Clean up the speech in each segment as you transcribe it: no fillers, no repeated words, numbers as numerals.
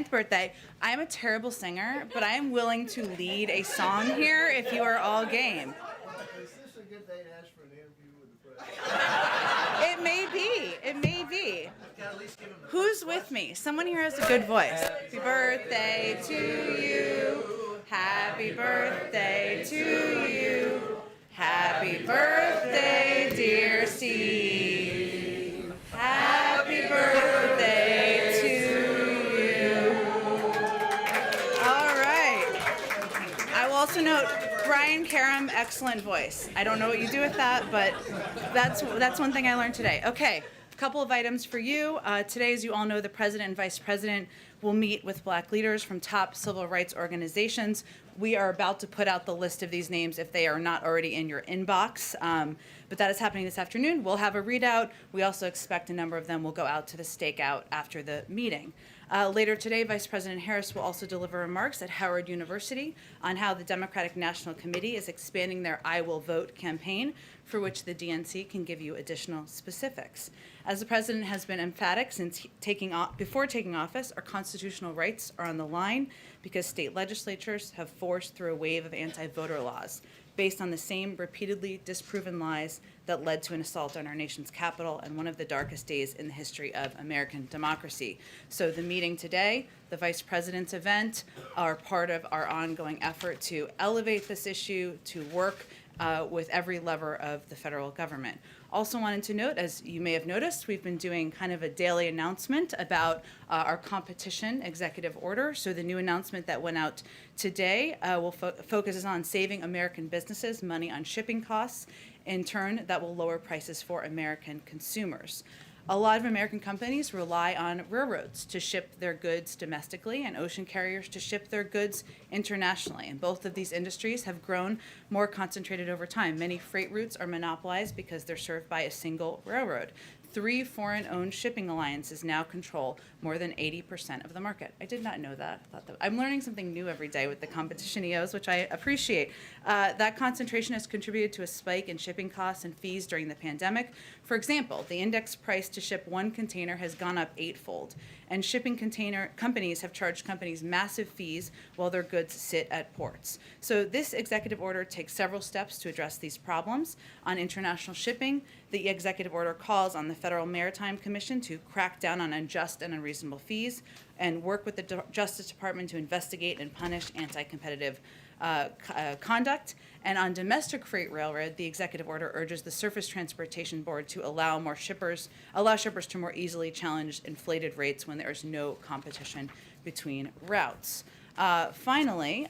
Birthday. I am a terrible singer, but I am willing to lead a song here if you are all game. Is this a good day to ask for an interview with the president? It may be. It may be. Who's with me? Someone here has a good voice. Happy birthday to you. Happy birthday to you. Happy birthday, dear Steve. Happy birthday to you. All right. I will also note, Brian Karam, excellent voice. I don't know what you do with that, but that's one thing I learned today. Okay, a couple of items for you. Today, as you all know, the president and vice president will meet with Black leaders from top civil rights organizations. We are about to put out the list of these names if they are not already in your inbox, but that is happening this afternoon. We'll have a readout. We also expect a number of them will go out to the stakeout after the meeting. Later today, Vice President Harris will also deliver remarks at Howard University on how the Democratic National Committee is expanding their I Will Vote campaign, for which the DNC can give you additional specifics. As the president has been emphatic since before taking office, our constitutional rights are on the line because state legislatures have forced through a wave of anti-voter laws based on the same repeatedly disproven lies that led to an assault on our nation's capital and one of the darkest days in the history of American democracy. So the meeting today, the Vice President's event, are part of our ongoing effort to elevate this issue, to work with every lever of the federal government. Also wanted to note, as you may have noticed, we've been doing kind of a daily announcement about our competition executive order. So the new announcement that went out today focuses on saving American businesses money on shipping costs. In turn, that will lower prices for American consumers. A lot of American companies rely on railroads to ship their goods domestically and ocean carriers to ship their goods internationally. And both of these industries have grown more concentrated over time. Many freight routes are monopolized because they're served by a single railroad. 3 foreign-owned shipping alliances now control more than 80% of the market. I did not know that. I'm learning something new every day with the competition EOs, which I appreciate. That concentration has contributed to a spike in shipping costs and fees during the pandemic. For example, the index price to ship one container has gone up 8-fold, and shipping container companies have charged companies massive fees while their goods sit at ports. So this executive order takes several steps to address these problems. On international shipping, the executive order calls on the Federal Maritime Commission to crack down on unjust and unreasonable fees and work with the Justice Department to investigate and punish anti-competitive conduct. And on domestic freight railroad, the executive order urges the Surface Transportation Board to allow shippers to more easily challenge inflated rates when there is no competition between routes. Finally,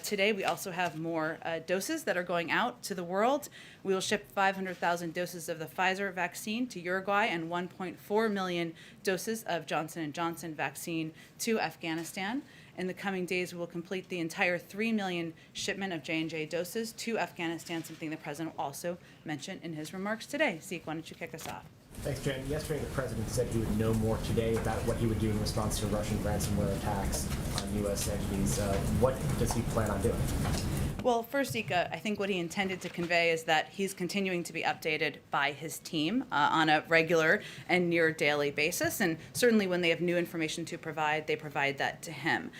today we also have more doses that are going out to the world. We will ship 500,000 doses of the Pfizer vaccine to Uruguay and 1.4 million doses of Johnson & Johnson vaccine to Afghanistan. In the coming days, we will complete the entire 3 million shipment of J&J doses to Afghanistan, something the president also mentioned in his remarks today. Zeke, why don't you kick us off? Thanks, Jen. Yesterday, the president said he would know more today about what he would do in response to Russian ransomware attacks on U.S. entities. What does he plan on doing? Well, first, Zeke, I think what he intended to convey is that he's continuing to be updated by his team on a regular and near daily basis. And certainly when they have new information to provide, they provide that to him.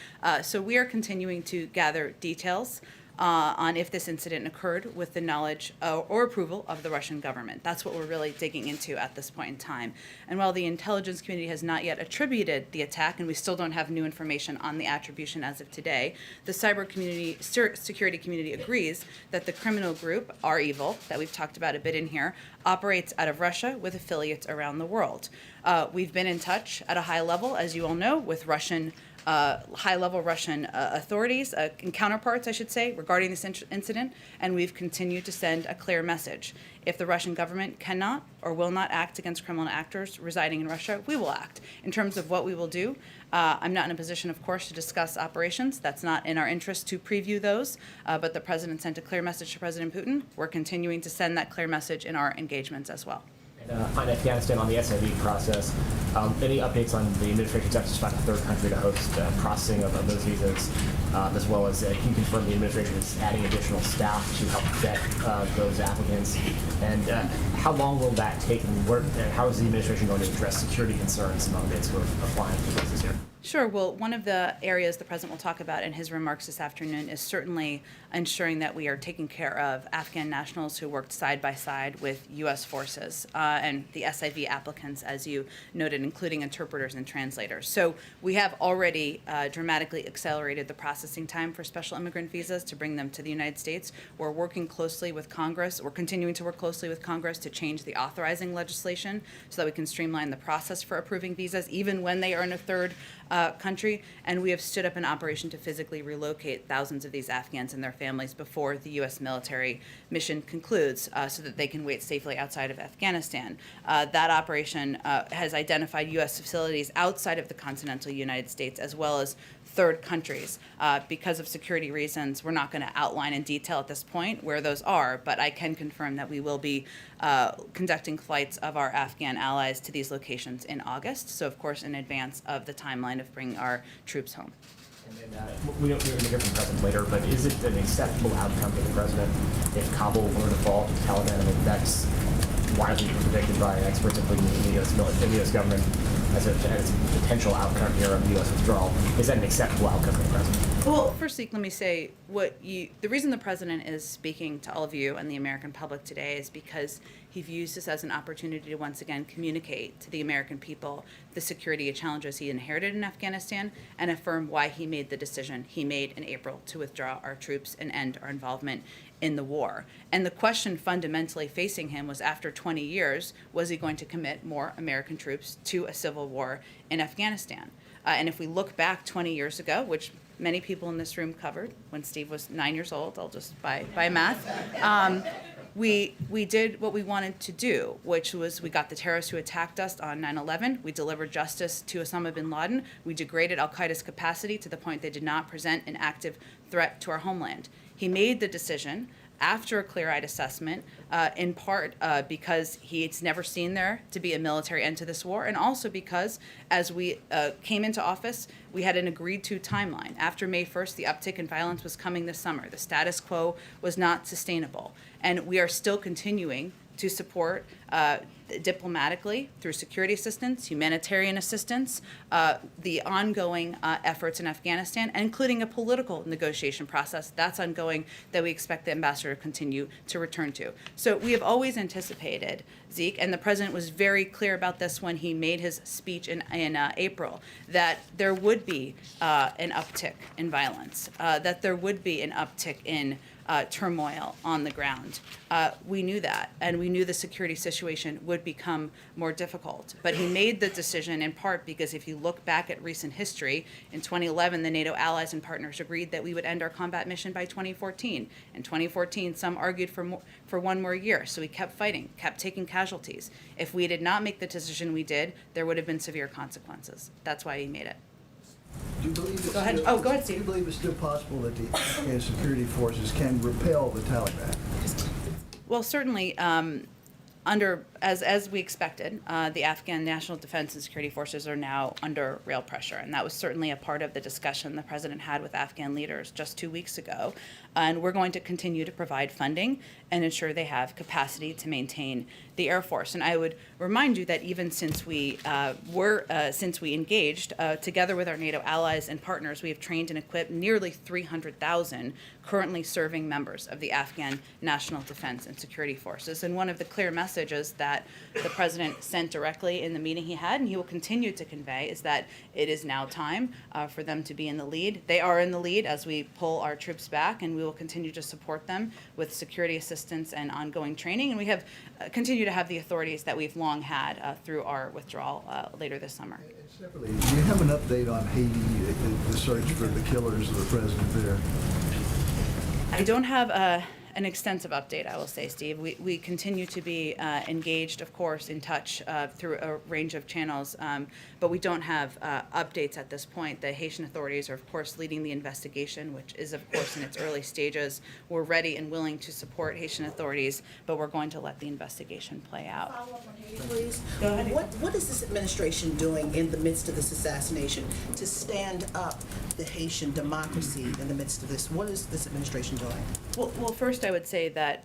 So we are continuing to gather details on if this incident occurred with the knowledge or approval of the Russian government. That's what we're really digging into at this point in time. And while the intelligence community has not yet attributed the attack, and we still don't have new information on the attribution as of today, the cyber community, security community agrees that the criminal group, Our Evil, that we've talked about a bit in here, operates out of Russia with affiliates around the world. We've been in touch at a high level, as you all know, with high-level Russian authorities, and counterparts, I should say, regarding this incident, and we've continued to send a clear message. If the Russian government cannot or will not act against criminal actors residing in Russia, we will act. In terms of what we will do, I'm not in a position, of course, to discuss operations. That's not in our interest to preview those, but the president sent a clear message to President Putin. We're continuing to send that clear message in our engagements as well. On Afghanistan, on the SIV process, any updates on the administration's efforts to find a third country to host processing of those visas, as well as can you confirm the administration is adding additional staff to help vet those applicants? And how long will that take, and how is the administration going to address security concerns among those who are applying for visas here? Sure. Well, one of the areas the president will talk about in his remarks this afternoon is certainly ensuring that we are taking care of Afghan nationals who worked side by side with U.S. forces and the SIV applicants, as you noted, including interpreters and translators. So we have already dramatically accelerated the processing time for special immigrant visas to bring them to the United States. We're working closely with Congress. We're continuing to work closely with Congress to change the authorizing legislation so that we can streamline the process for approving visas, even when they are in a third country, and we have stood up an operation to physically relocate thousands of these Afghans and their families before the U.S. military mission concludes so that they can wait safely outside of Afghanistan. That operation has identified U.S. facilities outside of the continental United States as well as third countries. Because of security reasons, we're not going to outline in detail at this point where those are, but I can confirm that we will be conducting flights of our Afghan allies to these locations in August, so of course in advance of the timeline of bringing our troops home. And then, we're going to hear from the president later, but is it an acceptable outcome for the president if Kabul were to fall to the Taliban? I mean, that's widely predicted by experts, including the U.S. government, as a potential outcome here of the U.S. withdrawal. Is that an acceptable outcome for the president? Well, firstly, let me say the reason the president is speaking to all of you and the American public today is because he views this as an opportunity to once again communicate to the American people the security challenges he inherited in Afghanistan and affirm why he made the decision he made in April to withdraw our troops and end our involvement in the war. And the question fundamentally facing him was, after 20 years, was he going to commit more American troops to a civil war in Afghanistan? And if we look back 20 years ago, which many people in this room covered when Steve was 9 years old, I'll just by math, we did what we wanted to do, which was we got the terrorists who attacked us on 9/11. We delivered justice to Osama bin Laden. We degraded al-Qaeda's capacity to the point they did not present an active threat to our homeland. He made the decision after a clear-eyed assessment, in part because he's never seen there to be a military end to this war, and also because as we came into office, we had an agreed-to timeline. After May 1st, the uptick in violence was coming this summer. The status quo was not sustainable, and we are still continuing to support diplomatically through security assistance, humanitarian assistance, the ongoing efforts in Afghanistan, including a political negotiation process that's ongoing that we expect the ambassador to continue to return to. So we have always anticipated, Zeke, and the president was very clear about this when he made his speech in April, that there would be an uptick in violence, that there would be an uptick in turmoil on the ground. We knew that, and we knew the security situation would become more difficult. But he made the decision in part because if you look back at recent history, in 2011, the NATO allies and partners agreed that we would end our combat mission by 2014. In 2014, some argued for one more year, so we kept fighting, kept taking casualties. If we did not make the decision we did, there would have been severe consequences. That's why he made it. Do you believe it's Go ahead. still- Oh, go ahead, Do you Steve. believe it's still possible that the Afghan security forces can repel the Taliban? Well, certainly, as we expected, the Afghan National Defense and Security Forces are now under real pressure, and that was certainly a part of the discussion the president had with Afghan leaders just 2 weeks ago. And we're going to continue to provide funding and ensure they have capacity to maintain the Air Force. And I would remind you that even since we engaged together with our NATO allies and partners, we have trained and equipped nearly 300,000 currently serving members of the Afghan National Defense and Security Forces. And one of the clear messages that the president sent directly in the meeting he had, and he will continue to convey, is that it is now time for them to be in the lead. They are in the lead as we pull our troops back, and we will continue to support them with security assistance and ongoing training. And we have continue to have the authorities that we've long had through our withdrawal later this summer. And separately, do you have an update on Haiti, the search for the killers of the president there? I don't have an extensive update, I will say, Steve. We continue to be engaged, of course, in touch through a range of channels, but we don't have updates at this point. The Haitian authorities are, of course, leading the investigation, which is, of course, in its early stages. We're ready and willing to support Haitian authorities, but we're going to let the investigation play out. Follow up on Haiti, please. Go ahead. What is this administration doing in the midst of this assassination to stand up the Haitian democracy in the midst of this? What is this administration doing? Well, first I would say that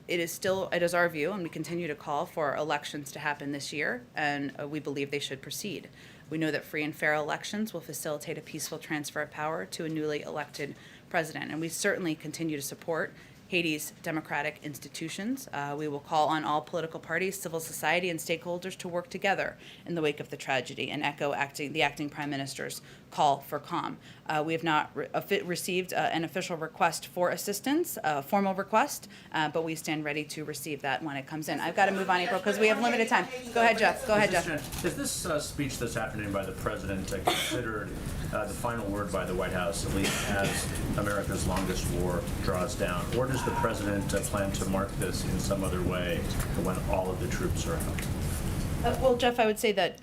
it is our view, and we continue to call for elections to happen this year, and we believe they should proceed. We know that free and fair elections will facilitate a peaceful transfer of power to a newly elected president. And we certainly continue to support Haiti's democratic institutions. We will call on all political parties, civil society, and stakeholders to work together in the wake of the tragedy and echo the acting prime minister's call for calm. We have not received an official request for assistance, a formal request, but we stand ready to receive that when it comes in. I've got to move on, April, because we have limited time. Go ahead, Jeff. Go ahead, Jeff. Is this speech this afternoon by the president considered the final word by the White House, at least as America's longest war draws down? Or does the president plan to mark this in some other way when all of the troops are out? Well, Jeff, I would say that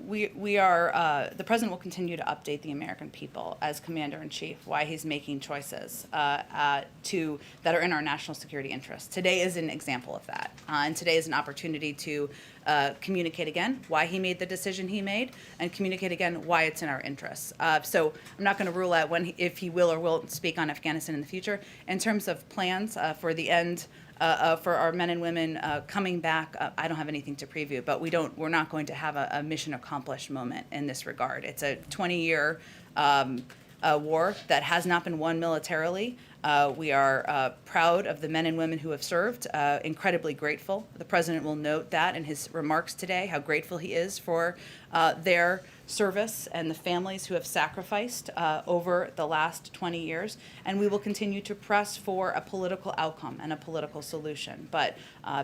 we are, the president will continue to update the American people as commander-in-chief why he's making choices that are in our national security interests. Today is an example of that. And today is an opportunity to communicate again why he made the decision he made and communicate again why it's in our interests. So I'm not going to rule out if he will or will speak on Afghanistan in the future. In terms of plans for the end for our men and women coming back, I don't have anything to preview, but we're not going to have a mission accomplished moment in this regard. It's a 20-year war that has not been won militarily. We are proud of the men and women who have served, incredibly grateful. The president will note that in his remarks today, how grateful he is for their service and the families who have sacrificed over the last 20 years. And we will continue to press for a political outcome and a political solution. But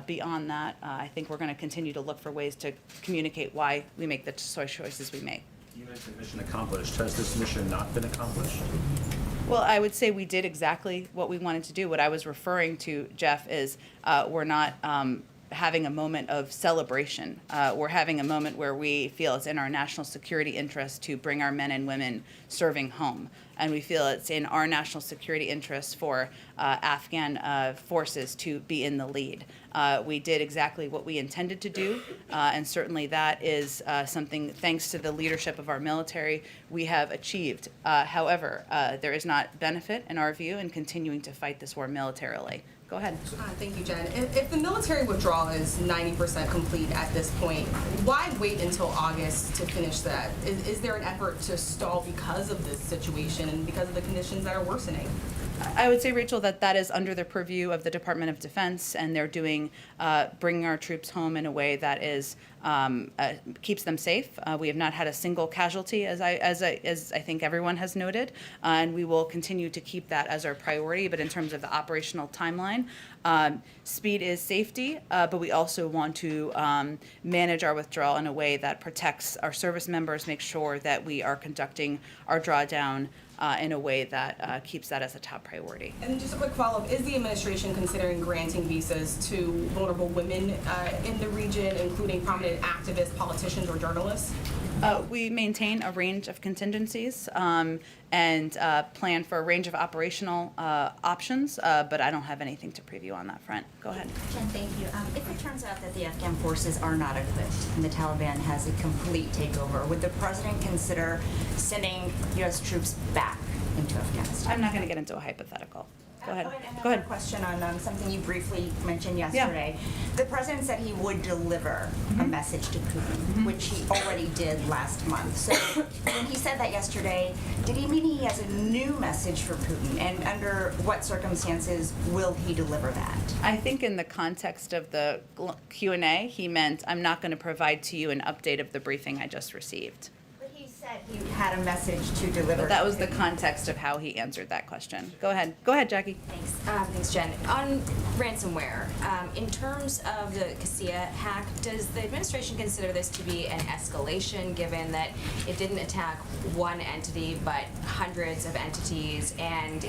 beyond that, I think we're going to continue to look for ways to communicate why we make the choices we make. You mentioned mission accomplished. Has this mission not been accomplished? Well, I would say we did exactly what we wanted to do. What I was referring to, Jeff, is we're not having a moment of celebration. We're having a moment where we feel it's in our national security interest to bring our men and women serving home. And we feel it's in our national security interest for Afghan forces to be in the lead. We did exactly what we intended to do, and certainly that is something, thanks to the leadership of our military, we have achieved. However, there is not benefit, in our view, in continuing to fight this war militarily. Go ahead. Thank you, Jen. If the military withdrawal is 90% complete at this point, why wait until August to finish that? Is there an effort to stall because of this situation and because of the conditions that are worsening? I would say, Rachel, that is under the purview of the Department of Defense, and they're bringing our troops home in a way that is keeps them safe. We have not had a single casualty, as I think everyone has noted, and we will continue to keep that as our priority. But in terms of the operational timeline, speed is safety, but we also want to manage our withdrawal in a way that protects our service members, make sure that we are conducting our drawdown in a way that keeps that as a top priority. And just a quick follow-up, is the administration considering granting visas to vulnerable women in the region, including prominent activists, politicians, or journalists? We maintain a range of contingencies and plan for a range of operational options, but I don't have anything to preview on that front. Go ahead. Jen, thank you. If it turns out that the Afghan forces are not equipped and the Taliban has a complete takeover, would the president consider sending U.S. troops back into Afghanistan? I'm not going to get into a hypothetical. Go ahead. Another Go ahead. question on something you briefly mentioned yesterday. The president said he would deliver a message to Putin, which he already did last month. So when he said that yesterday, did he mean he has a new message for Putin? And under what circumstances will he deliver that? I think in the context of the Q&A, he meant I'm not going to provide to you an update of the briefing I just received. But he said he had a message to deliver. But that was the context of how he answered that question. Go ahead. Go ahead, Jackie. Thanks. Thanks, Jen. On ransomware, in terms of the Casilla hack, does the administration consider this to be an escalation, given that it didn't attack one entity but hundreds of entities? And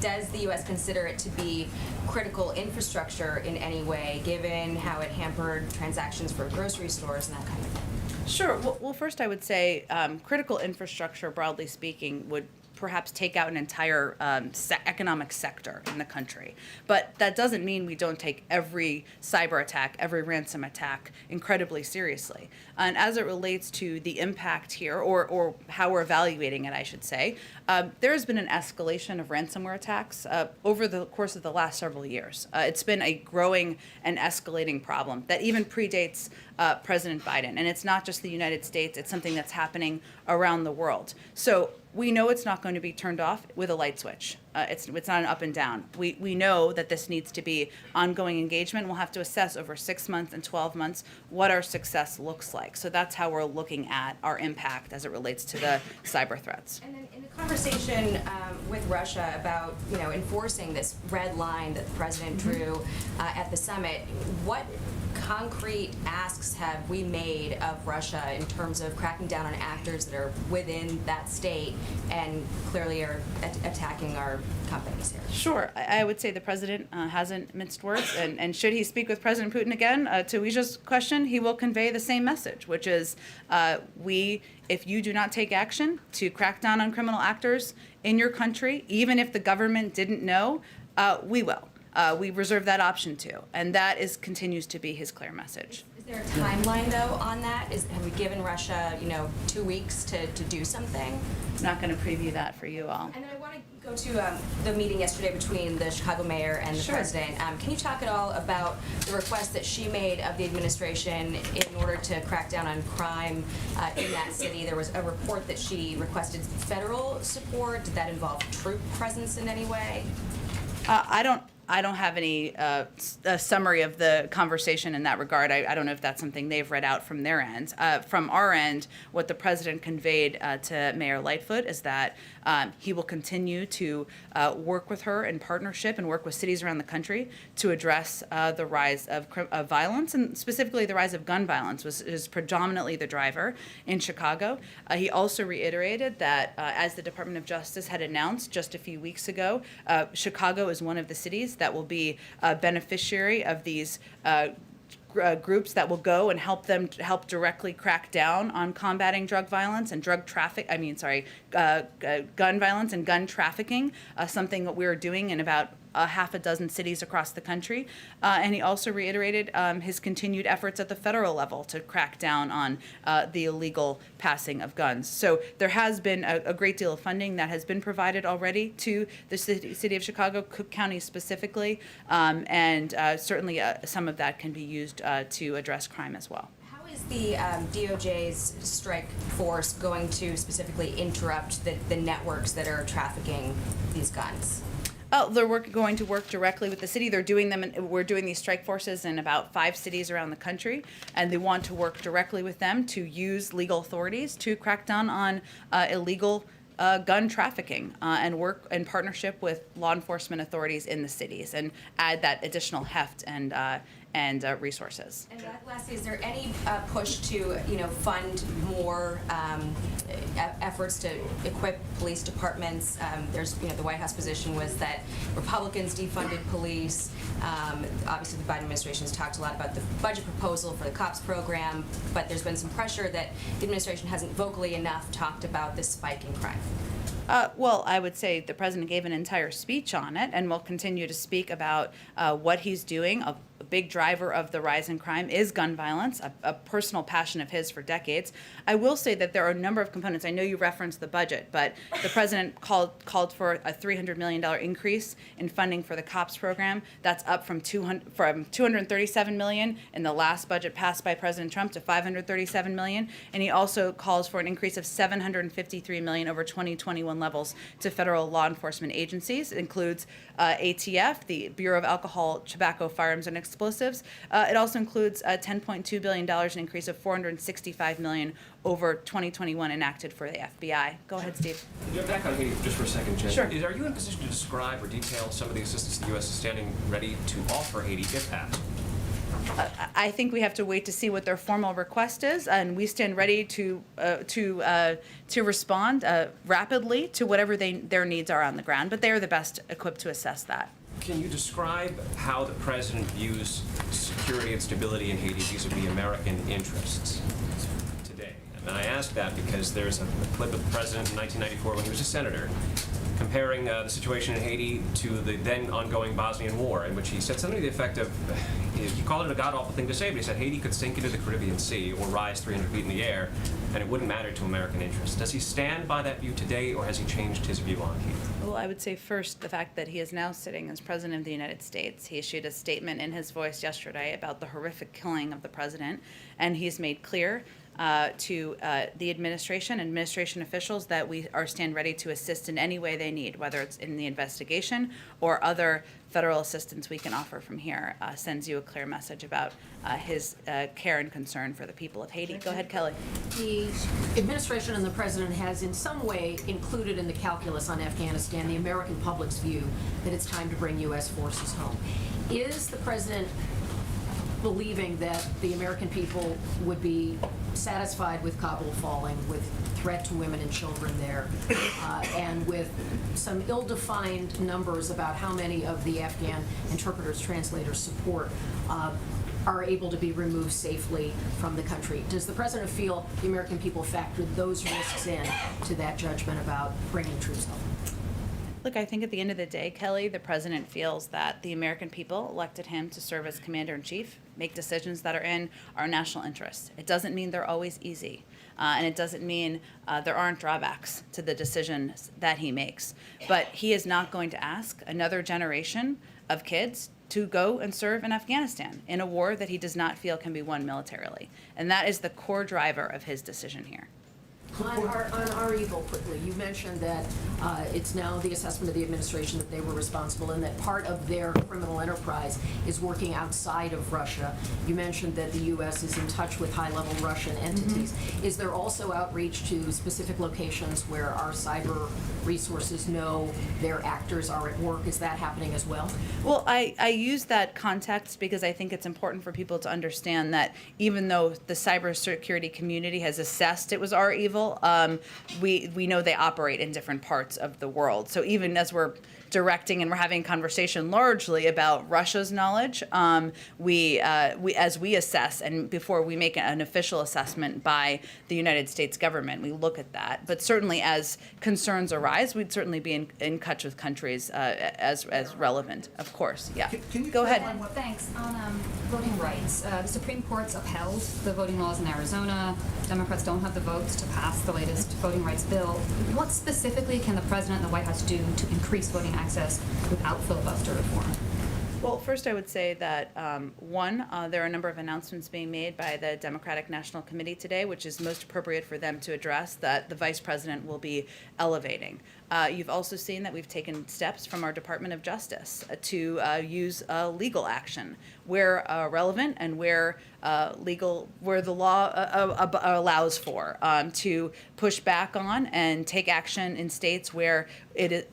does the U.S. consider it to be critical infrastructure in any way, given how it hampered transactions for grocery stores and that kind of thing? Sure. Well, first I would say critical infrastructure, broadly speaking, would perhaps take out an entire economic sector in the country. But that doesn't mean we don't take every cyber attack, every ransom attack incredibly seriously. And as it relates to the impact here, or how we're evaluating it, I should say, there has been an escalation of ransomware attacks over the course of the last several years. It's been a growing and escalating problem that even predates President Biden. And it's not just the United States, it's something that's happening around the world. So we know it's not going to be turned off with a light switch. It's not an up and down. We know that this needs to be ongoing engagement. We'll have to assess over 6 months and 12 months what our success looks like. So that's how we're looking at our impact as it relates to the cyber threats. And then in the conversation with Russia about, enforcing this red line that the president drew at the summit, what concrete asks have we made of Russia in terms of cracking down on actors that are within that state and clearly are attacking our companies here? Sure. I would say the president hasn't minced words, and should he speak with President Putin again, to Wisha's question, he will convey the same message, which is if you do not take action to crack down on criminal actors in your country, even if the government didn't know, we will. We reserve that option too, and that continues to be his clear message. Is there a timeline, though, on that? Have we given Russia, 2 weeks to do something? I'm not going to preview that for you all. And then I want to go to the meeting yesterday between the Chicago mayor and the president. Can you talk at all about the request that she made of the administration in order to crack down on crime in that city? There was a report that she requested federal support. Did that involve troop presence in any way? I don't have any summary of the conversation in that regard. I don't know if that's something they've read out from their end. From our end, what the president conveyed to Mayor Lightfoot is that he will continue to work with her in partnership and work with cities around the country to address the rise of violence, and specifically the rise of gun violence, which is predominantly the driver in Chicago. He also reiterated that, as the Department of Justice had announced just a few weeks ago, Chicago is one of the cities that will be a beneficiary of these groups that will go and help directly crack down on combating drug violence and gun violence and gun trafficking, something that we're doing in about half a dozen cities across the country. And he also reiterated his continued efforts at the federal level to crack down on the illegal passing of guns. So there has been a great deal of funding that has been provided already to the city of Chicago, Cook County specifically, and certainly some of that can be used to address crime as well. How is the DOJ's strike force going to specifically interrupt the networks that are trafficking these guns? They're going to work directly with the city. They're doing them. We're doing these strike forces in about 5 cities around the country, and they want to work directly with them to use legal authorities to crack down on illegal gun trafficking and work in partnership with law enforcement authorities in the cities and add that additional heft and resources. And lastly, is there any push to fund more efforts to equip police departments? There's the White House position was that Republicans defunded police. Obviously, the Biden administration has talked a lot about the budget proposal for the COPS program, but there's been some pressure that the administration hasn't vocally enough talked about this spike in crime. Well, I would say the president gave an entire speech on it and will continue to speak about what he's doing. A big driver of the rise in crime is gun violence, a personal passion of his for decades. I will say that there are a number of components. I know you referenced the budget, but the president called for a $300 million increase in funding for the COPS program. That's up from $237 million in the last budget passed by President Trump to $537 million. And he also calls for an increase of $753 million over 2021 levels to federal law enforcement agencies. It includes ATF, the Bureau of Alcohol, Tobacco, Firearms, and Explosives. It also includes $10.2 billion, an increase of $465 million over 2021 enacted for the FBI. Go ahead, Steve. Back on Haiti just for a second, Jen. Sure. Are you in a position to describe or detail some of the assistance the U.S. is standing ready to offer Haiti if asked? I think we have to wait to see what their formal request is, and we stand ready to respond rapidly to whatever their needs are on the ground. But they are the best equipped to assess that. Can you describe how the president views security and stability in Haiti vis-a-vis American interests today? And I ask that because there's a clip of the president in 1994 when he was a senator comparing the situation in Haiti to the then ongoing Bosnian War, in which he said something to the effect of, he called it a god-awful thing to say, but he said Haiti could sink into the Caribbean Sea or rise 300 feet in the air, and it wouldn't matter to American interests. Does he stand by that view today, or has he changed his view on Haiti? Well, I would say first the fact that he is now sitting as President of the United States. He issued a statement in his voice yesterday about the horrific killing of the president, and he's made clear to the administration officials that we stand ready to assist in any way they need, whether it's in the investigation or other federal assistance we can offer from here. Sends you a clear message about his care and concern for the people of Haiti. Go ahead, Kelly. The administration and the president has in some way included in the calculus on Afghanistan the American public's view that it's time to bring U.S. forces home. Is the president believing that the American people would be satisfied with Kabul falling, with threat to women and children there, and with some ill-defined numbers about how many of the Afghan interpreters, translators, support are able to be removed safely from the country? Does the president feel the American people factored those risks in to that judgment about bringing troops home? Look, I think at the end of the day, Kelly, the president feels that the American people elected him to serve as commander-in-chief, make decisions that are in our national interest. It doesn't mean they're always easy, and it doesn't mean there aren't drawbacks to the decisions that he makes. But he is not going to ask another generation of kids to go and serve in Afghanistan in a war that he does not feel can be won militarily. And that is the core driver of his decision here. On our evil, quickly, you mentioned that it's now the assessment of the administration that they were responsible and that part of their criminal enterprise is working outside of Russia. You mentioned that the U.S. is in touch with high-level Russian entities. Mm-hmm. Is there also outreach to specific locations where our cyber resources know their actors are at work? Is that happening as well? Well, I use that context because I think it's important for people to understand that even though the cybersecurity community has assessed it was our evil, we know they operate in different parts of the world. So even as we're directing and we're having a conversation largely about Russia's knowledge, we as we assess and before we make an official assessment by the United States government, we look at that. But certainly as concerns arise, we'd certainly be in touch with countries as relevant, of course. Yeah. Can you go ahead. Thanks. On voting rights, the Supreme Court's upheld the voting laws in Arizona. Democrats don't have the votes to pass the latest voting rights bill. What specifically can the president and the White House do to increase voting access without filibuster reform? Well, first I would say that, one, there are a number of announcements being made by the Democratic National Committee today, which is most appropriate for them to address, that the Vice President will be elevating. You've also seen that we've taken steps from our Department of Justice to use legal action where relevant and where the law allows for, to push back on and take action in states where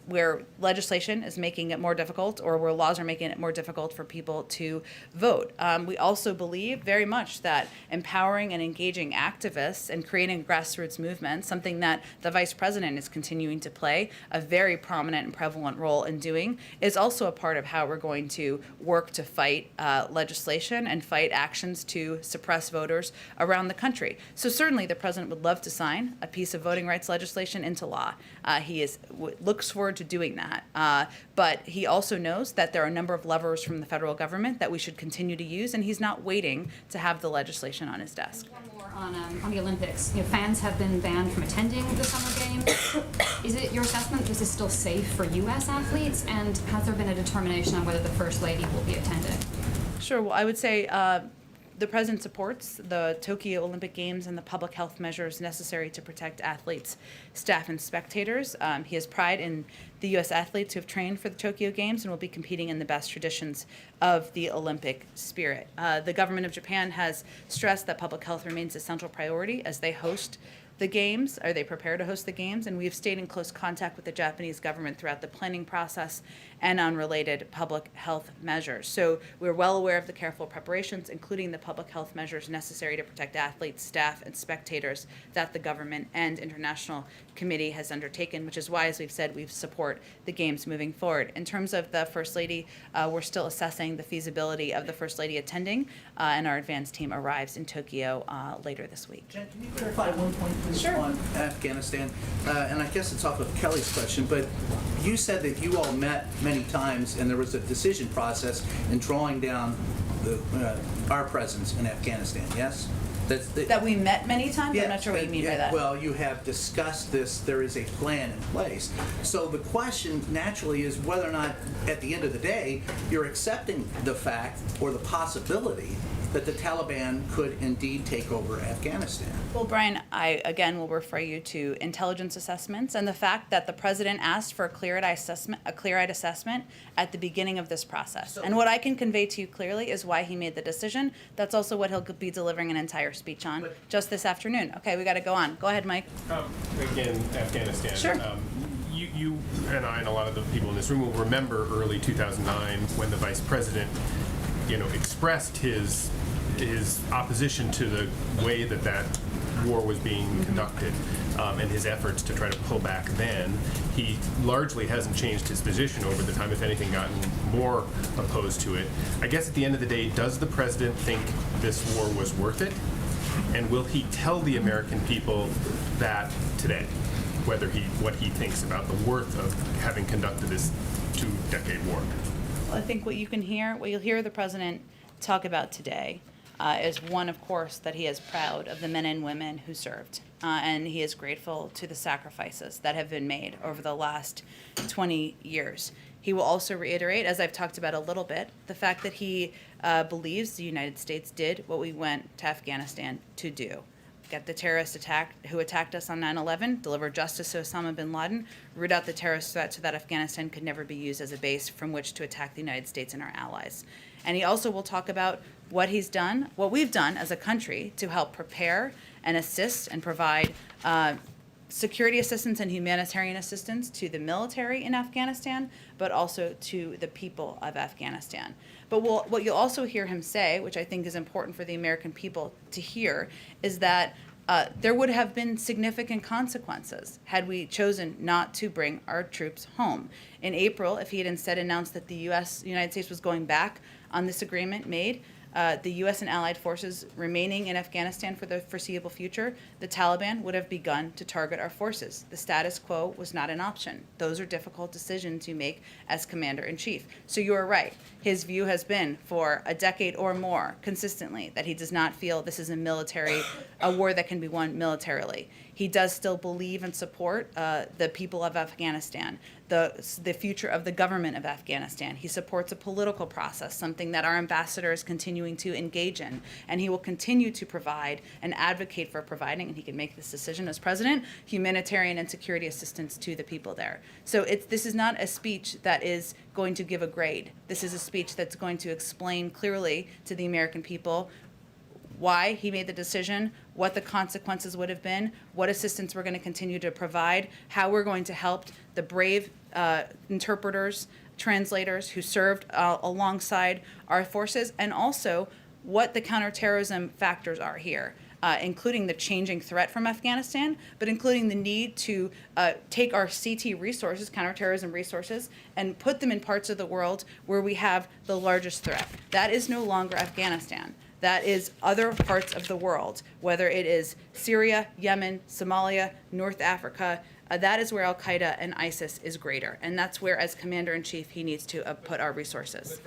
where legislation is making it more difficult or where laws are making it more difficult for people to vote. We also believe very much that empowering and engaging activists and creating a grassroots movement, something that the Vice President is continuing to play a very prominent and prevalent role in doing, is also a part of how we're going to work to fight legislation and fight actions to suppress voters around the country. So certainly the president would love to sign a piece of voting rights legislation into law. He looks forward to doing that. But he also knows that there are a number of levers from the federal government that we should continue to use, and he's not waiting to have the legislation on his desk. One more on the Olympics. Fans have been banned from attending the Summer Games. Is it your assessment this is still safe for U.S. athletes, and has there been a determination on whether the First Lady will be attending? Sure. Well, I would say the president supports the Tokyo Olympic Games and the public health measures necessary to protect athletes, staff, and spectators. He has pride in the U.S. athletes who have trained for the Tokyo Games and will be competing in the best traditions of the Olympic spirit. The government of Japan has stressed that public health remains a central priority as they host the games? Are they prepared to host the games? And we've stayed in close contact with the Japanese government throughout the planning process and on related public health measures. So we're well aware of the careful preparations, including the public health measures necessary to protect athletes, staff, and spectators that the government and international committee has undertaken, which is why, as we've said, we support the games moving forward. In terms of the First Lady, we're still assessing the feasibility of the First Lady attending, and our advance team arrives in Tokyo later this week. Jen, can you clarify one point, please, Sure. on Afghanistan? And I guess it's off of Kelly's question, but you said that you all met many times and there was a decision process in drawing down our presence in Afghanistan, yes? That we met many times? I'm not sure what you mean by that. Well, you have discussed this, there is a plan in place. So the question naturally is whether or not, at the end of the day, you're accepting the fact or the possibility that the Taliban could indeed take over Afghanistan. Well, Brian, I again will refer you to intelligence assessments and the fact that the president asked for a clear-eyed assessment at the beginning of this process. And what I can convey to you clearly is why he made the decision. That's also what he'll be delivering an entire speech on just this afternoon. Okay, we got to go on. Go ahead, Mike. Again, Afghanistan. Sure. You and I and a lot of the people in this room will remember early 2009 when the vice president, expressed his opposition to the way that war was being conducted, and his efforts to try to pull back then. He largely hasn't changed his position over the time, if anything, gotten more opposed to it. I guess at the end of the day, does the president think this war was worth it? And will he tell the American people that today, what he thinks about the worth of having conducted this 2-decade war? Well, I think what you'll hear the president talk about today is one, of course, that he is proud of the men and women who served, and he is grateful to the sacrifices that have been made over the last 20 years. He will also reiterate, as I've talked about a little bit, the fact that he believes the United States did what we went to Afghanistan to do. Get the terrorists who attacked us on 9/11, deliver justice to Osama bin Laden, root out the terrorist threat so that Afghanistan could never be used as a base from which to attack the United States and our allies. And he also will talk about what we've done as a country to help prepare and assist and provide security assistance and humanitarian assistance to the military in Afghanistan, but also to the people of Afghanistan. But what you'll also hear him say, which I think is important for the American people to hear, is that there would have been significant consequences had we chosen not to bring our troops home. In April, if he had instead announced that the United States was going back on this agreement made, the U.S. and allied forces remaining in Afghanistan for the foreseeable future, the Taliban would have begun to target our forces. The status quo was not an option. Those are difficult decisions to make as commander-in-chief. So you are right. His view has been for a decade or more consistently that he does not feel this is a war that can be won militarily. He does still believe and support the people of Afghanistan, the future of the government of Afghanistan. He supports a political process, something that our ambassador is continuing to engage in, and he will continue to provide and advocate for providing, and he can make this decision as president, humanitarian and security assistance to the people there. So this is not a speech that is going to give a grade. This is a speech that's going to explain clearly to the American people why he made the decision, what the consequences would have been, what assistance we're going to continue to provide, how we're going to help the brave interpreters, translators who served alongside our forces, and also what the counterterrorism factors are here, including the changing threat from Afghanistan, but including the need to take our CT resources, counterterrorism resources, and put them in parts of the world where we have the largest threat. That is no longer Afghanistan. That is other parts of the world, whether it is Syria, Yemen, Somalia, North Africa. That is where al-Qaeda and ISIS is greater. And that's where, as commander-in-chief, he needs to put our resources. Is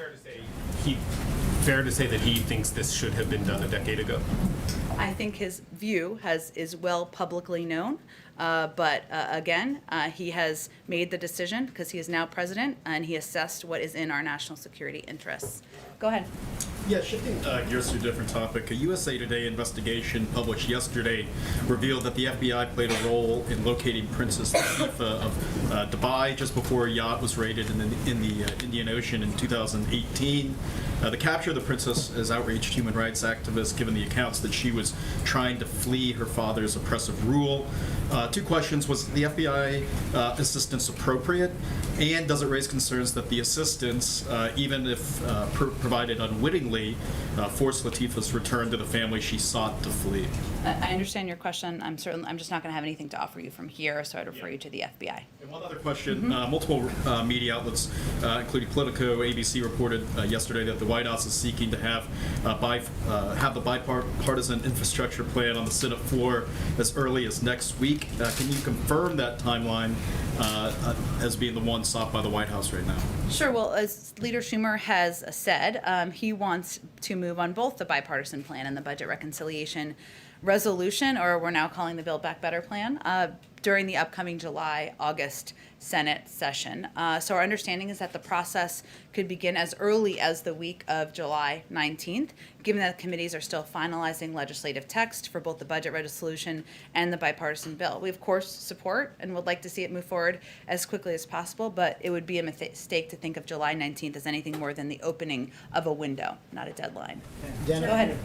it fair to say that he thinks this should have been done a decade ago? I think his view is well publicly known. But again, he has made the decision because he is now president, and he assessed what is in our national security interests. Go ahead. Yeah, shifting gears to a different topic. A USA Today investigation published yesterday revealed that the FBI played a role in locating Princess Latifah of Dubai just before a yacht was raided in the Indian Ocean in 2018. The capture of the princess has outraged human rights activists, given the accounts that she was trying to flee her father's oppressive rule. Two questions: was the FBI assistance appropriate, and does it raise concerns that the assistance, even if provided unwittingly, forced Latifah's return to the family she sought to flee? I understand your question. I'm just not going to have anything to offer you from here, so I'd refer you to the FBI. And one other question: multiple media outlets, including Politico, ABC, reported yesterday that the White House is seeking to have the bipartisan infrastructure plan on the Senate floor as early as next week. Can you confirm that timeline as being the one sought by the White House right now? Sure. Well, as Leader Schumer has said, he wants to move on both the bipartisan plan and the budget reconciliation resolution, or we're now calling the Build Back Better plan, during the upcoming July-August Senate session. So our understanding is that the process could begin as early as the week of July 19th, given that committees are still finalizing legislative text for both the budget resolution and the bipartisan bill. We, of course, support and would like to see it move forward as quickly as possible, but it would be a mistake to think of July 19th as anything more than the opening of a window, not a deadline. Go ahead.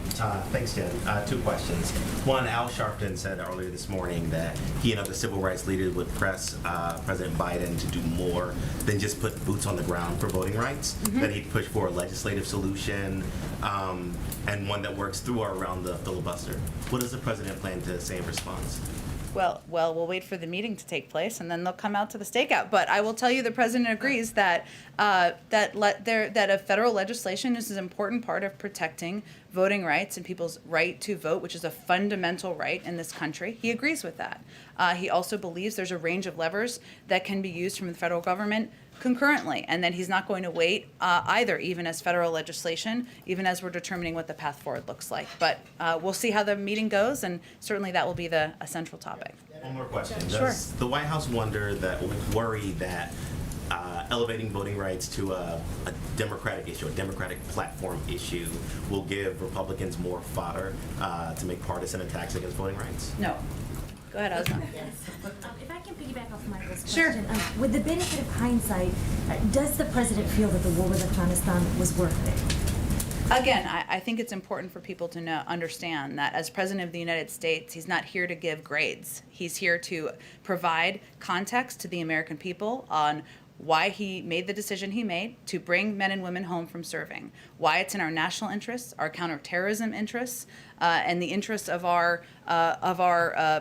Thanks, Jen. Two questions. One, Al Sharpton said earlier this morning that he and other civil rights leaders would press President Biden to do more than just put boots on the ground for voting rights, that he'd push for a legislative solution and one that works through or around the filibuster. What does the president plan to say in response? Well, we'll wait for the meeting to take place, and then they'll come out to the stakeout. But I will tell you, the president agrees that that a federal legislation is an important part of protecting voting rights and people's right to vote, which is a fundamental right in this country. He agrees with that. He also believes there's a range of levers that can be used from the federal government concurrently, and then he's not going to wait either, even as federal legislation, even as we're determining what the path forward looks like. But we'll see how the meeting goes, and certainly that will be a central topic. One more question. Sure. Does the White House worry that elevating voting rights to a Democratic issue, a Democratic platform issue, will give Republicans more fodder to make partisan attacks against voting rights? No. Go ahead, Asma. If I can piggyback off Michael's Sure. question, with the benefit of hindsight, does the president feel that the war with Afghanistan was worth it? Again, I think it's important for people to understand that as President of the United States, he's not here to give grades. He's here to provide context to the American people on why he made the decision he made to bring men and women home from serving, why it's in our national interests, our counterterrorism interests, and the interests of our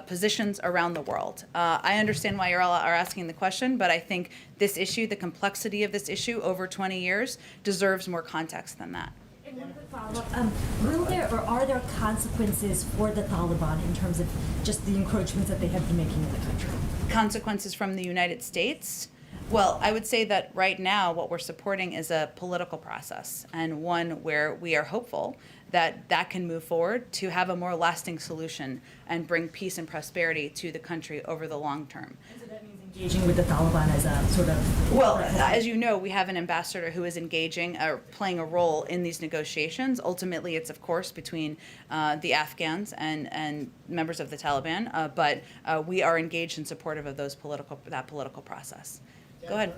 positions around the world. I understand why you all are asking the question, but I think this issue, the complexity of this issue over 20 years, deserves more context than that. And one quick follow-up. Will there or are there consequences for the Taliban in terms of just the encroachments that they have been making in the country? Consequences from the United States? Well, I would say that right now what we're supporting is a political process, and one where we are hopeful that that can move forward to have a more lasting solution and bring peace and prosperity to the country over the long term. And so that means engaging with the Taliban as a sort of... Well, as you know, we have an ambassador who is engaging or playing a role in these negotiations. Ultimately, it's, of course, between the Afghans and members of the Taliban, but we are engaged and supportive of that political process. Go ahead.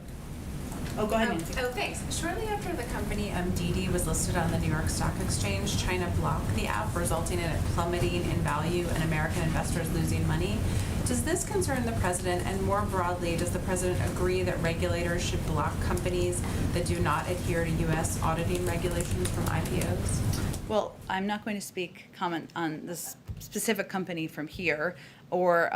Oh, go ahead, Nancy. Oh, thanks. Shortly after the company Didi was listed on the New York Stock Exchange, China blocked the app, resulting in it plummeting in value and American investors losing money. Does this concern the president? And more broadly, does the president agree that regulators should block companies that do not adhere to U.S. auditing regulations from IPOs? Well, I'm not going to comment on this specific company from here, or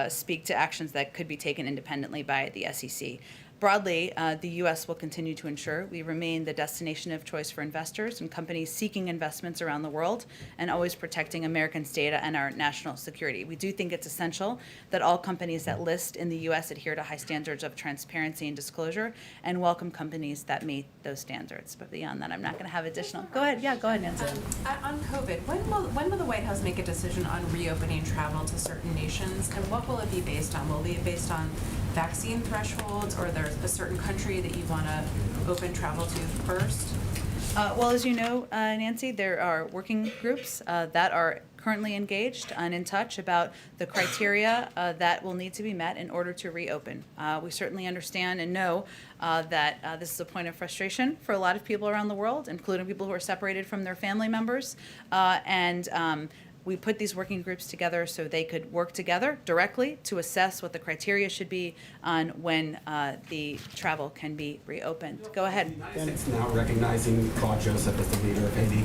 speak to actions that could be taken independently by the SEC. Broadly, the U.S. will continue to ensure we remain the destination of choice for investors and companies seeking investments around the world, and always protecting Americans' data and our national security. We do think it's essential that all companies that list in the U.S. adhere to high standards of transparency and disclosure, and welcome companies that meet those standards. But beyond that, I'm not going to have additional. Go ahead. Yeah, go ahead, Nancy. On COVID, when will the White House make a decision on reopening travel travel to certain nations, and what will it be based on? Will it be based on vaccine thresholds, or there's a certain country that you want to open travel to first? Well, as you know, Nancy, there are working groups that are currently engaged and in touch about the criteria that will need to be met in order to reopen. We certainly understand and know that this is a point of frustration for a lot of people around the world, including people who are separated from their family members. We put these working groups together so they could work together directly to assess what the criteria should be on when the travel can be reopened. Go ahead. It's now recognizing Claude Joseph as the leader of Haiti.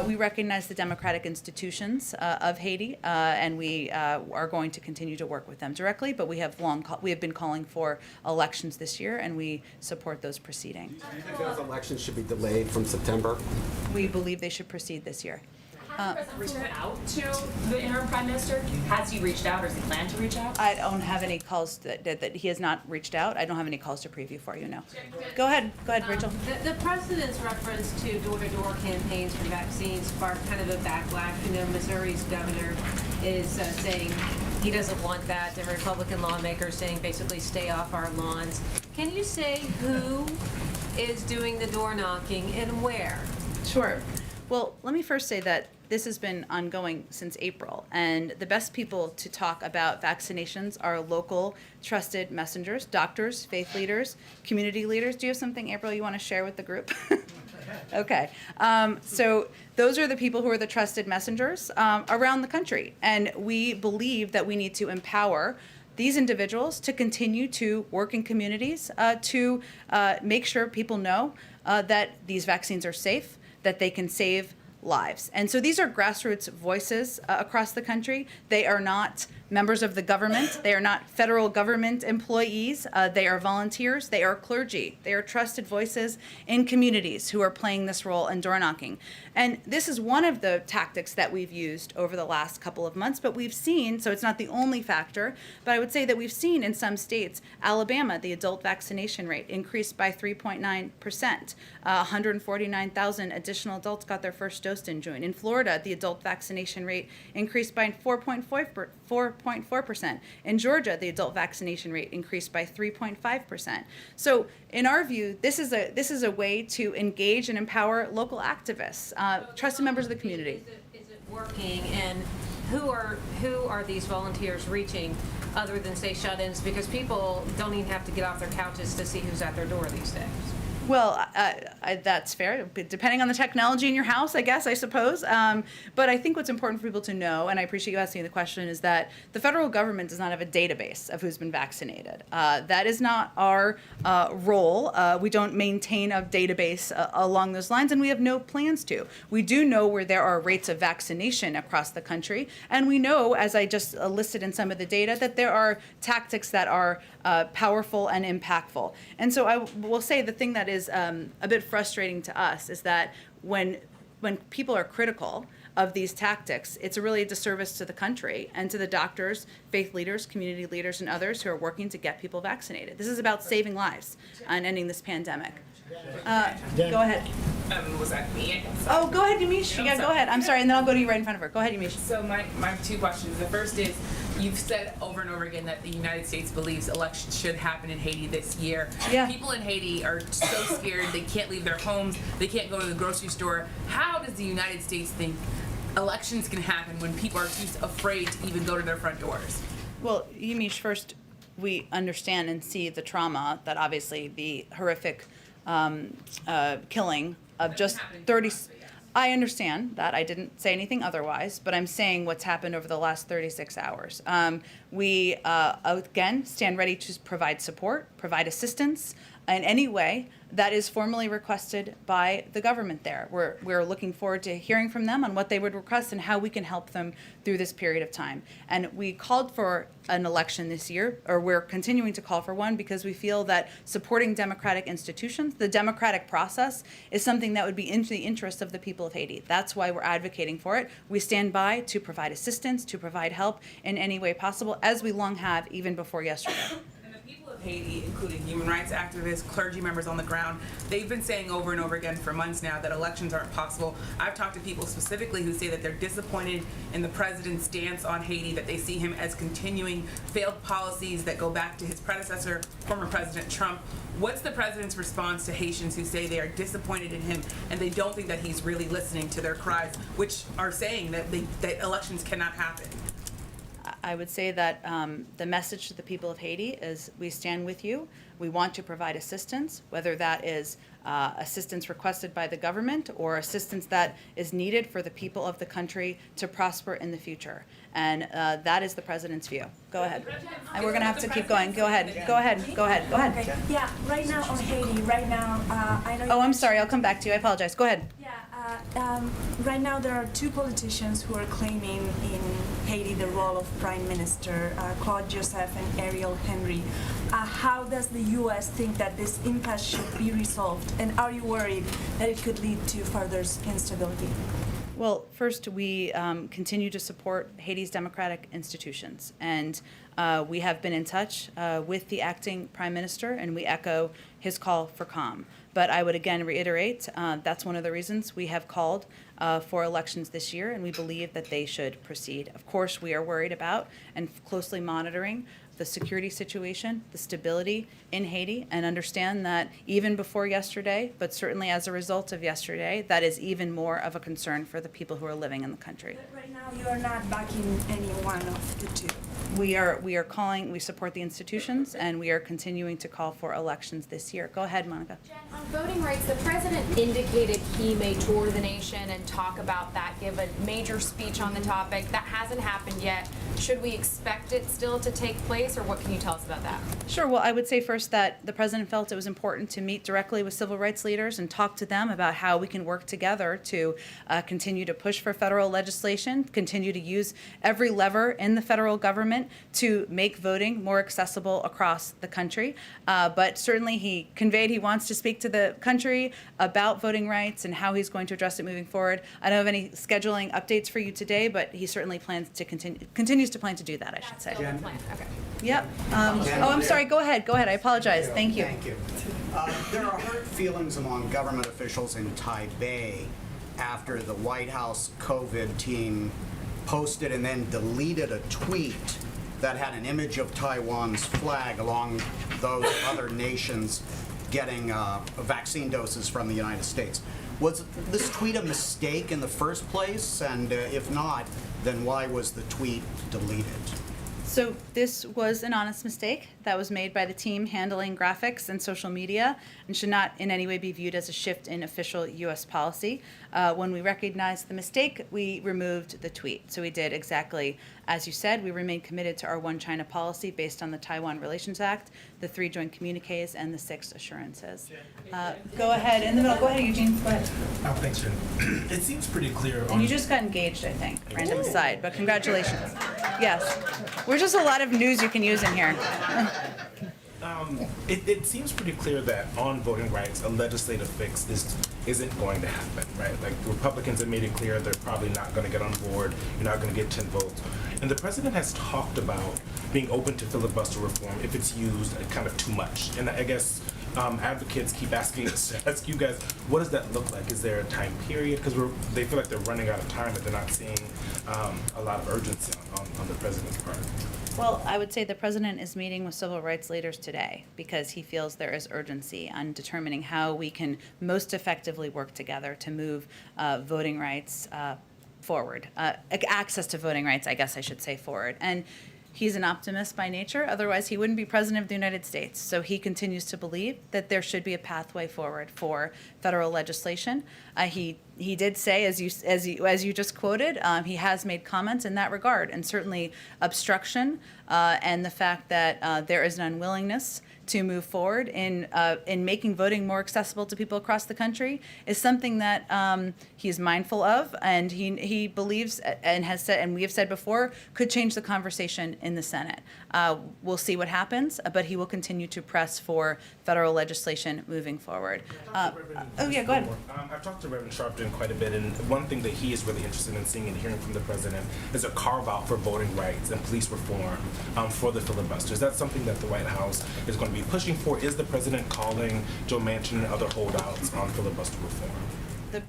We recognize the democratic institutions of Haiti, and we are going to continue to work with them directly. But we have been calling for elections this year, and we support those proceedings. Do you think those elections should be delayed from September? We believe they should proceed this year. Has the president reached out to the interim prime minister? Has he reached out, or does he plan to reach out? I don't have any calls that he has not reached out. I don't have any calls to preview for you, no. Go ahead, Rachel. The president's reference to door-to-door campaigns for vaccines sparked kind of a backlash. You know, Missouri's governor is saying he doesn't want that. The Republican lawmakers saying basically stay off our lawns. Can you say who is doing the door knocking and where? Sure. Well, let me first say that this has been ongoing since April, and the best people to talk about vaccinations are local trusted messengers, doctors, faith leaders, community leaders. Do you have something, April, you want to share with the group? Okay. So those are the people who are the trusted messengers around the country, and we believe that we need to empower these individuals to continue to work in communities to make sure people know that these vaccines are safe, that they can save lives. And so these are grassroots voices across the country. They are not members of the government. They are not federal government employees. They are volunteers. They are clergy. They are trusted voices in communities who are playing this role in door knocking. And this is one of the tactics that we've used over the last couple of months, but we've seen, so it's not the only factor, but I would say that we've seen in some states, Alabama, the adult vaccination rate increased by 3.9%. 149,000 additional adults got their first dose in June. In Florida, the adult vaccination rate increased by 4.4%. In Georgia, the adult vaccination rate increased by 3.5%. So in our view, this is a way to engage and empower local activists, trusted members of the community. Is it working, and who are these volunteers reaching other than, say, shut-ins? Because people don't even have to get off their couches to see who's at their door these days. Well, that's fair, depending on the technology in your house, I suppose. But I think what's important for people to know, and I appreciate you asking the question, is that the federal government does not have a database of who's been vaccinated. That is not our role. We don't maintain a database along those lines, and we have no plans to. We do know where there are rates of vaccination across the country, and we know, as I just listed in some of the data, that there are tactics that are powerful and impactful. And so I will say the thing that is a bit frustrating to us is that when people are critical of these tactics, it's really a disservice to the country and to the doctors, faith leaders, community leaders, and others who are working to get people vaccinated. This is about saving lives and ending this pandemic. Go ahead. Was that me? Oh, go ahead, Yamiche. Yeah, go ahead. I'm sorry, and then I'll go to you right in front of her. Go ahead, Yamiche. So my two questions. The first is, you've said over and over again that the United States believes elections should happen in Haiti this year. Yeah. People in Haiti are so scared they can't leave their homes, they can't go to the grocery store. How does the United States think elections can happen when people are too afraid to even go to their front doors? Well, Yamiche, first, we understand and see the trauma that obviously the horrific killing of just 30. I understand that. I didn't say anything otherwise, but I'm saying what's happened over the last 36 hours. We, again, stand ready to provide support, provide assistance in any way that is formally requested by the government there. We're looking forward to hearing from them on what they would request and how we can help them through this period of time. And we called for an election this year, or we're continuing to call for one, because we feel that supporting democratic institutions, the democratic process, is something that would be in the interest of the people of Haiti. That's why we're advocating for it. We stand by to provide assistance, to provide help in any way possible, as we long have even before yesterday. And the people of Haiti, including human rights activists, clergy members on the ground, they've been saying over and over again for months now that elections aren't possible. I've talked to people specifically who say that they're disappointed in the president's stance on Haiti, that they see him as continuing failed policies that go back to his predecessor, former President Trump. What's the president's response to Haitians who say they are disappointed in him and they don't think that he's really listening to their cries, which are saying that that elections cannot happen? I would say that the message to the people of Haiti is we stand with you. We want to provide assistance, whether that is assistance requested by the government or assistance that is needed for the people of the country to prosper in the future. And that is the president's view. Go ahead. And we're going to have to keep going. Go ahead. Go ahead. Go ahead. Go ahead. Okay. Yeah, right now on Haiti, right now, I know. Oh, I'm sorry. I'll come back to you. I apologize. Go ahead. Right now there are two politicians who are claiming in Haiti the role of Prime Minister, Claude Joseph and Ariel Henry. How does the U.S. think that this impasse should be resolved, and are you worried that it could lead to further instability? Well, first, we continue to support Haiti's democratic institutions, and we have been in touch with the acting prime minister, and we echo his call for calm. But I would again reiterate, that's one of the reasons we have called for elections this year, and we believe that they should proceed. Of course, we are worried about and closely monitoring the security situation, the stability in Haiti, and understand that even before yesterday, but certainly as a result of yesterday, that is even more of a concern for the people who are living in the country. But right now you are not backing any one of the two. We are calling, we support the institutions, and we are continuing to call for elections this year. Go ahead, Monica. Jen, on voting rights, the president indicated he may tour the nation and talk about that, give a major speech on the topic. That hasn't happened yet. Should we expect it still to take place, or what can you tell us about that? Sure. Well, I would say first that the president felt it was important to meet directly with civil rights leaders and talk to them about how we can work together to continue to push for federal legislation, continue to use every lever in the federal government to make voting more accessible across the country. But certainly he conveyed he wants to speak to the country about voting rights and how he's going to address it moving forward. I don't have any scheduling updates for you today, but he certainly plans to continues to plan to do that, I should say. That's still the plan. Okay. Yep. Oh, I'm sorry. Go ahead. Go ahead. I apologize. Thank you. Thank you. There are hurt feelings among government officials in Taipei after the White House COVID team posted and then deleted a tweet that had an image of Taiwan's flag along those of other nations getting vaccine doses from the United States. Was this tweet a mistake in the first place? And if not, then why was the tweet deleted? So this was an honest mistake that was made by the team handling graphics and social media and should not in any way be viewed as a shift in official U.S. policy. When we recognized the mistake, we removed the tweet. So we did exactly as you said. We remain committed to our One China policy based on the Taiwan Relations Act, the 3 joint communiques, and the 6 assurances. Go ahead, in the middle. Go ahead, Eugene. Go ahead. Oh, thanks, Jen. It seems pretty clear. And you just got engaged, I think. Random aside, but congratulations. Yes. We're just a lot of news you can use in here. It seems pretty clear that on voting rights, a legislative fix isn't going to happen, right? Like, Republicans have made it clear they're probably not going to get on board. You're not going to get 10 votes. And the president has talked about being open to filibuster reform if it's used kind of too much. And I guess advocates keep asking us to ask you guys, what does that look like? Is there a time period? Because they feel like they're running out of time, but they're not seeing a lot of urgency on the president's part. Well, I would say the president is meeting with civil rights leaders today because he feels there is urgency on determining how we can most effectively work together to move voting rights forward, access to voting rights, I guess I should say, forward. And he's an optimist by nature, otherwise he wouldn't be president of the United States. So he continues to believe that there should be a pathway forward for federal legislation. He did say, as you just quoted, he has made comments in that regard, and certainly obstruction and the fact that there is an unwillingness to move forward in making voting more accessible to people across the country is something that he's mindful of, and he believes and has said, and we have said before, could change the conversation in the Senate. We'll see what happens, but he will continue to press for federal legislation moving forward. Oh yeah, go ahead. I've talked to Reverend Sharpton Washington quite a bit, and one thing that he is really interested in seeing and hearing from the president is a carve-out for voting rights and police reform for the filibusters. That's something that the White House is going to be pushing for. Is the president calling Joe Manchin and other holdouts on filibuster reform?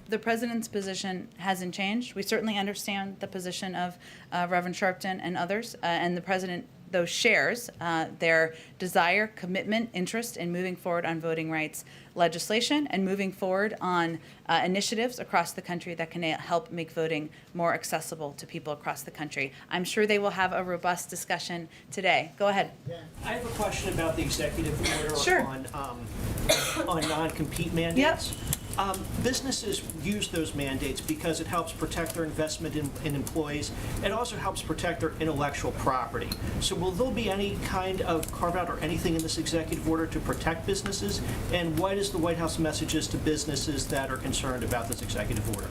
The president's position hasn't changed. We certainly understand the position of Reverend Sharpton and others, and the president, though, shares their desire, commitment, interest in moving forward on voting rights legislation and moving forward on initiatives across the country that can help make voting more accessible to people across the country. I'm sure they will have a robust discussion today. Go ahead. I have a question about the executive order Sure. on non-compete mandates. Businesses use those mandates because it helps protect their investment in employees. It also helps protect their intellectual property. So will there be any kind of carve-out or anything in this executive order to protect businesses? And what is the White House messages to businesses that are concerned about this executive order?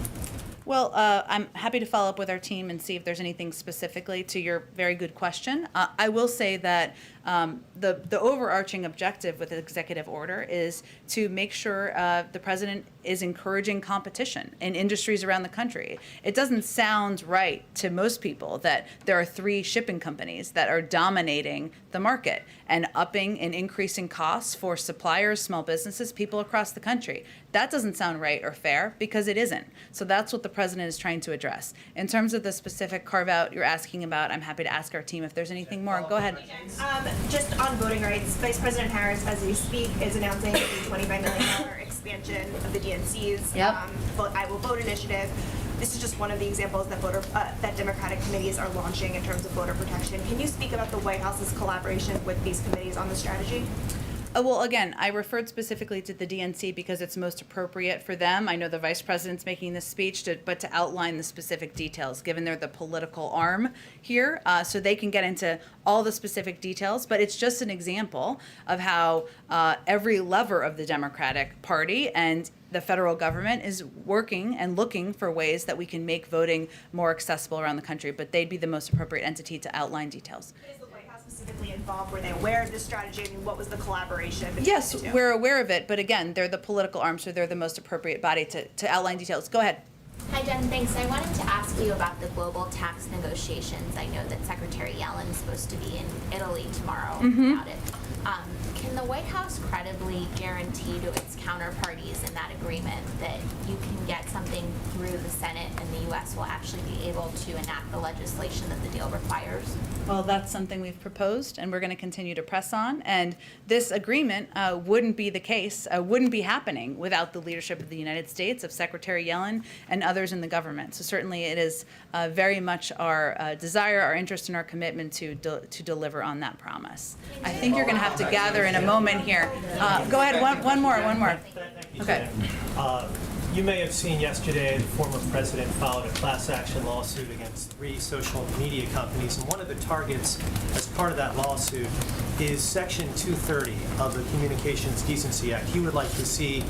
Well, I'm happy to follow up with our team and see if there's anything specifically to your very good question. I will say that the overarching objective with the executive order is to make sure the president is encouraging competition in industries around the country. It doesn't sound right to most people that there are 3 shipping companies that are dominating the market and upping and increasing costs for suppliers, small businesses, people across the country. That doesn't sound right or fair because it isn't. So that's what the president is trying to address. In terms of the specific carve-out you're asking about, I'm happy to ask our team if there's anything more. Go ahead. Just on voting rights, Vice President Harris, as we speak, is announcing a $25 million expansion of the DNC's I Will Vote initiative. This is just one of the examples that that Democratic committees are launching in terms of voter protection. Can you speak about the White House's collaboration with these committees on the strategy? Well, again, I referred specifically to the DNC because it's most appropriate for them. I know the vice president's making this speech, but to outline the specific details, given they're the political arm here, so they can get into all the specific details. But it's just an example of how every lever of the Democratic Party and the federal government is working and looking for ways that we can make voting more accessible around the country. But they'd be the most appropriate entity to outline details. Specifically involved? Were they aware of this strategy? I mean, what was the collaboration between Yes, the two? we're aware of it, but again, they're the political arm, so they're the most appropriate body to outline details. Go ahead. Hi, Jen. Thanks. I wanted to ask you about the global tax negotiations. I know that Secretary Yellen is supposed to be in Italy tomorrow about it. Can the White House credibly guarantee to its counterparties in that agreement that you can get something through the Senate and the U.S. will actually be able to enact the legislation that the deal requires? Well, that's something we've proposed, and we're going to continue to press on. And this agreement wouldn't be the case, wouldn't be happening without the leadership of the United States, of Secretary Yellen, and others in the government. So certainly it is very much our desire, our interest, and our commitment to deliver on that promise. I think you're going to have to gather in a moment here. Go ahead, one more. Okay. You may have seen yesterday the former president filed a class action lawsuit against 3 social media companies, and one of the targets as part of that lawsuit is Section 230 of the Communications Decency Act. He would like to see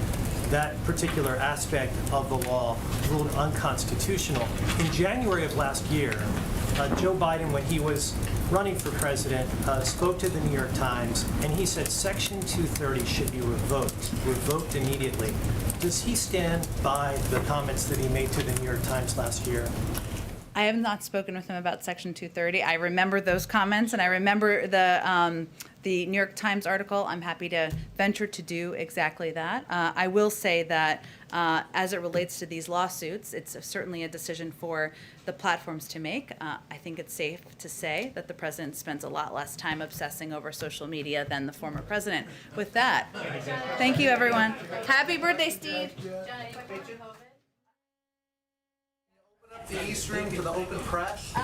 that particular aspect of the law ruled unconstitutional. In January of last year, Joe Biden, when he was running for president, spoke to the New York Times, and he said Section 230 should be revoked immediately. Does he stand by the comments that he made to the New York Times last year? I have not spoken with him about Section 230. I remember those comments, and I remember the New York Times article. I'm happy to venture to do exactly that. I will say that as it relates to these lawsuits, it's certainly a decision for the platforms to make. I think it's safe to say that the president spends a lot less time obsessing over social media than the former president. With that, thank you, everyone. Happy birthday, Steve. The East Room for the open press.